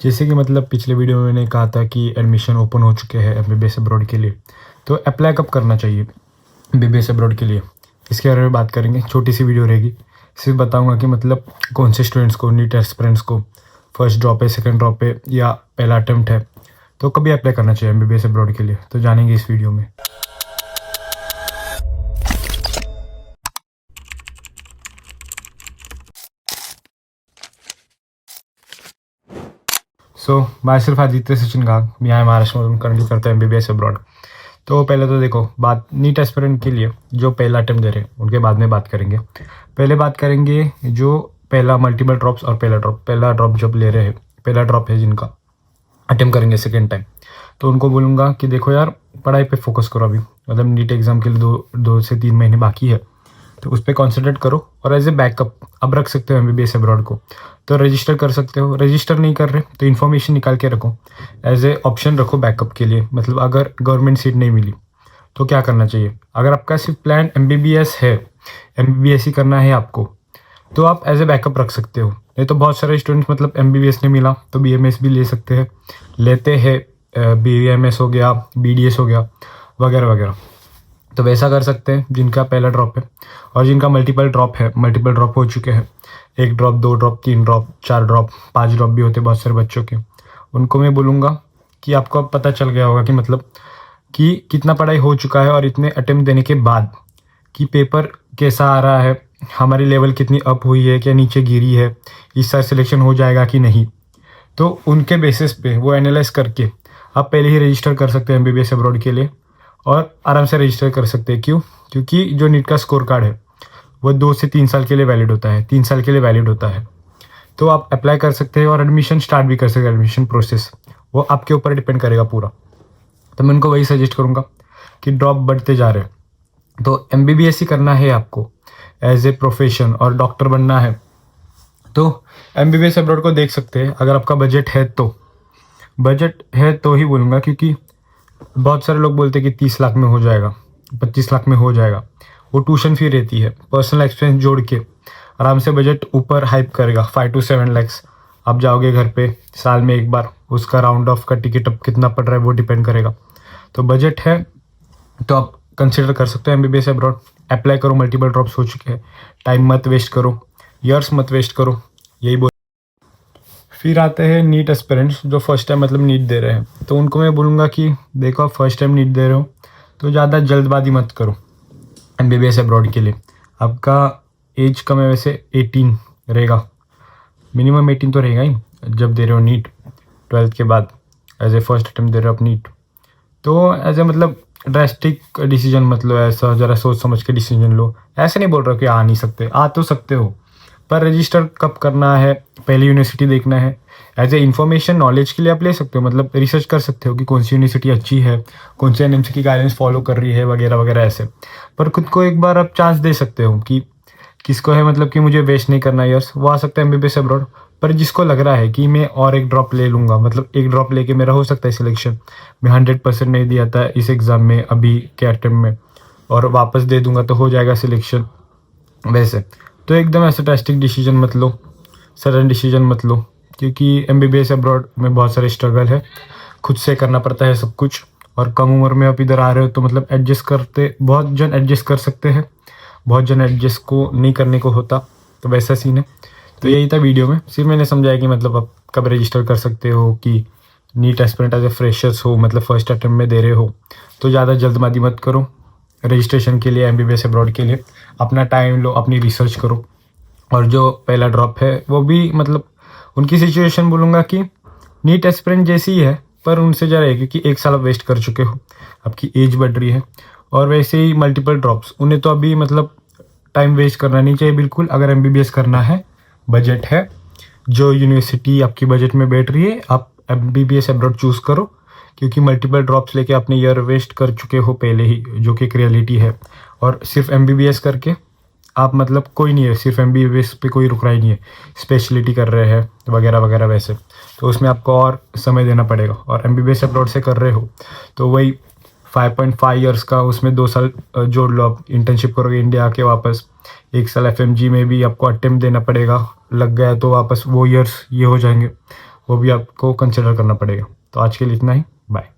जैसे कि मतलब पिछले वीडियो में मैंने कहा था कि एडमिशन ओपन हो चुके हैं एमबीबीएस अब्रॉड के लिए। तो अप्लाई कब करना चाहिए एमबीबीएस अब्रॉड के लिए, इसके बारे में बात करेंगे। छोटी सी वीडियो रहेगी, सिर्फ बताऊंगा कि मतलब कौन से स्टूडेंट्स को, नीट एस्पिरेंट्स को फर्स्ट ड्रॉप है, सेकंड ड्रॉप है या पहला अटेम्प्ट है, तो कभी अप्लाई करना चाहिए एमबीबीएस अब्रॉड के लिए, तो जानेंगे इस वीडियो में। माई सिर्फ आदित्य सचिन गांग, मैं यहाँ महाराष्ट्र में करंटली करता है एमबीबीएस अब्रॉड। तो पहले तो देखो, बात नीट एस्पिरेंट के लिए जो पहला अटेम्प्ट दे रहे हैं उनके बाद में बात करेंगे। पहले बात करेंगे जो पहला मल्टीपल ड्रॉप्स और पहला ड्रॉप जब ले रहे हैं, पहला ड्रॉप है जिनका अटेम्प्ट करेंगे सेकेंड टाइम, तो उनको बोलूँगा कि देखो यार, पढ़ाई पे फोकस करो। अभी मतलब नीट एग्ज़ाम के लिए दो से 3 महीने बाकी है, तो उस पर कॉन्सेंट्रेट करो। और एज ए बैकअप अब रख सकते हो एमबीबीएस अब्रॉड को, तो रजिस्टर कर सकते हो। रजिस्टर नहीं कर रहे तो इन्फॉर्मेशन निकाल के रखो, एज ए ऑप्शन रखो बैकअप के लिए। मतलब अगर गवर्नमेंट सीट नहीं मिली तो क्या करना चाहिए। अगर आपका सिर्फ प्लान एमबीबीएस है, एमबीबीएस ही करना है आपको, तो आप एज ए बैकअप रख सकते हो। नहीं तो बहुत सारे स्टूडेंट्स मतलब एमबीबीएस नहीं मिला तो बीएमएस भी ले सकते हैं, लेते हैं। बीएमएस हो गया, बीडीएस हो गया, वगैरह वगैरह। तो वैसा कर सकते हैं जिनका पहला ड्रॉप है। और जिनका मल्टीपल ड्रॉप है, मल्टीपल ड्रॉप हो चुके हैं, 1 drop, 2 drop, 3 drop, 4 drop, 5 drop भी होते बहुत सारे बच्चों के, उनको मैं बोलूँगा कि आपको अब पता चल गया होगा कि मतलब कि कितना पढ़ाई हो चुका है और इतने अटेम्प्ट देने के बाद कि पेपर कैसा आ रहा है, हमारी लेवल कितनी अप हुई है, क्या नीचे गिरी है, इस साल सिलेक्शन हो जाएगा कि नहीं। तो उनके बेसिस पे वो एनालाइज करके आप पहले ही रजिस्टर कर सकते हैं एमबीबीएस अब्रॉड के लिए, और आराम से रजिस्टर कर सकते हैं। क्यों? क्योंकि जो नीट का स्कोर कार्ड है वो 2 से 3 साल के लिए वैलिड होता है, 3 साल के लिए वैलिड होता है। तो आप अप्लाई कर सकते हैं और एडमिशन स्टार्ट भी कर सकते हैं। एडमिशन प्रोसेस वो आपके ऊपर डिपेंड करेगा पूरा। तो मैं उनको वही सजेस्ट करूँगा कि ड्रॉप बढ़ते जा रहे हैं तो एमबीबीएस ही करना है आपको एज ए प्रोफेशन, और डॉक्टर बनना है तो एमबीबीएस अब्रॉड को देख सकते हैं। अगर आपका बजट है तो ही बोलूँगा, क्योंकि बहुत सारे लोग बोलते हैं कि 30 लाख में हो जाएगा, 25 लाख में हो जाएगा। वो ट्यूशन फी रहती है, पर्सनल एक्सपेंस जोड़ के आराम से बजट ऊपर हाइप करेगा। 5 to 7 लैक्स आप जाओगे घर पे साल में एक बार, उसका राउंड ऑफ का टिकट अब कितना पड़ रहा है वो डिपेंड करेगा। तो बजट है तो आप कंसिडर कर सकते हो एमबीबीएस अब्रॉड। अप्लाई करो, मल्टीपल ड्रॉप्स हो चुके हैं, टाइम मत वेस्ट करो, ईयर्स मत वेस्ट करो, यही बोल। फिर आते हैं नीट एस्पिरेंट्स जो फर्स्ट टाइम मतलब नीट दे रहे हैं, तो उनको मैं बोलूँगा कि देखो, आप फर्स्ट टाइम नीट दे रहे हो तो ज़्यादा जल्दबाजी मत करो एमबीबीएस अब्रॉड के लिए। आपका एज कम है, वैसे 18 रहेगा, मिनिमम 18 तो रहेगा ही जब दे रहे हो नीट, 12th के बाद एज ए फर्स्ट अटेम्प्ट दे रहे हो आप नीट। तो एज ए मतलब ड्रास्टिक डिसीजन मत लो, ऐसा ज़रा सोच समझ के डिसीजन लो। ऐसे नहीं बोल रहा कि आ नहीं सकते, आ तो सकते हो, पर रजिस्टर कब करना है, पहली यूनिवर्सिटी देखना है। एज ए इन्फॉर्मेशन नॉलेज के लिए आप ले सकते हो, मतलब रिसर्च कर सकते हो कि कौन सी यूनिवर्सिटी अच्छी है, कौन सी एनएमसी की गाइडेंस फॉलो कर रही है, वगैरह वगैरह ऐसे। पर खुद को एक बार आप चांस दे सकते हो कि किसको है मतलब कि मुझे वेस्ट नहीं करना ईयर्स, वो आ सकता है एमबीबीएस अब्रॉड। पर जिसको लग रहा है कि मैं और एक ड्रॉप ले लूँगा, मतलब एक ड्रॉप लेके मेरा हो सकता है सिलेक्शन, मैं 100% नहीं दिया था इस एग्ज़ाम में अभी के अटेम्प्ट में, और वापस दे दूंगा तो हो जाएगा सिलेक्शन वैसे, तो एकदम ऐसे ड्रास्टिक डिसीजन मत लो, सडन डिसीजन मत लो। क्योंकि एमबीबीएस अब्रॉड में बहुत सारे स्ट्रगल है, खुद से करना पड़ता है सब कुछ। और कम उम्र में आप इधर आ रहे हो तो मतलब एडजस्ट करते, बहुत जन एडजस्ट कर सकते हैं, बहुत जन एडजस्ट को नहीं करने को होता, तो वैसा सीन है। तो यही था वीडियो में, सिर्फ मैंने समझाया कि मतलब आप कब रजिस्टर कर सकते हो कि NEET aspirant as a freshers हो, मतलब फर्स्ट अटेम्प्ट में दे रहे हो तो ज़्यादा जल्दबाजी मत करो रजिस्ट्रेशन के लिए, एमबीबीएस अब्रॉड के लिए। अपना टाइम लो, अपनी रिसर्च करो। और जो पहला ड्रॉप है वो भी मतलब उनकी सिचुएशन बोलूँगा कि नीट एस्पिरेंट जैसी ही है, पर उनसे ज़रा है क्योंकि 1 साल आप वेस्ट कर चुके हो, आपकी एज बढ़ रही है। और वैसे ही मल्टीपल ड्रॉप्स, उन्हें तो अभी मतलब टाइम वेस्ट करना नहीं चाहिए बिल्कुल। अगर एमबीबीएस करना है, बजट है, जो यूनिवर्सिटी आपकी बजट में बैठ रही है, आप एमबीबीएस अब्रॉड चूज़ करो। क्योंकि मल्टीपल ड्रॉप्स लेके आपने ईयर वेस्ट कर चुके हो पहले ही, जो कि एक रियलिटी है। और सिर्फ एमबीबीएस करके आप मतलब कोई नहीं है, सिर्फ एमबीबीएस पे कोई रुक रहा ही नहीं है, स्पेशलिटी कर रहे हैं वगैरह वगैरह वैसे, तो उसमें आपको और समय देना पड़ेगा। और एमबीबीएस अब्रॉड से कर रहे हो तो वही 5.5 ईयर्स का, उसमें 2 साल जोड़ लो, आप इंटर्नशिप करोगे इंडिया आके वापस, 1 साल एफएमजी में भी आपको अटेम्प्ट देना पड़ेगा, लग गया तो वापस वो ईयर्स ये हो जाएंगे। वो भी आपको कंसिडर करना पड़ेगा। तो आज के लिए इतना ही, बाय।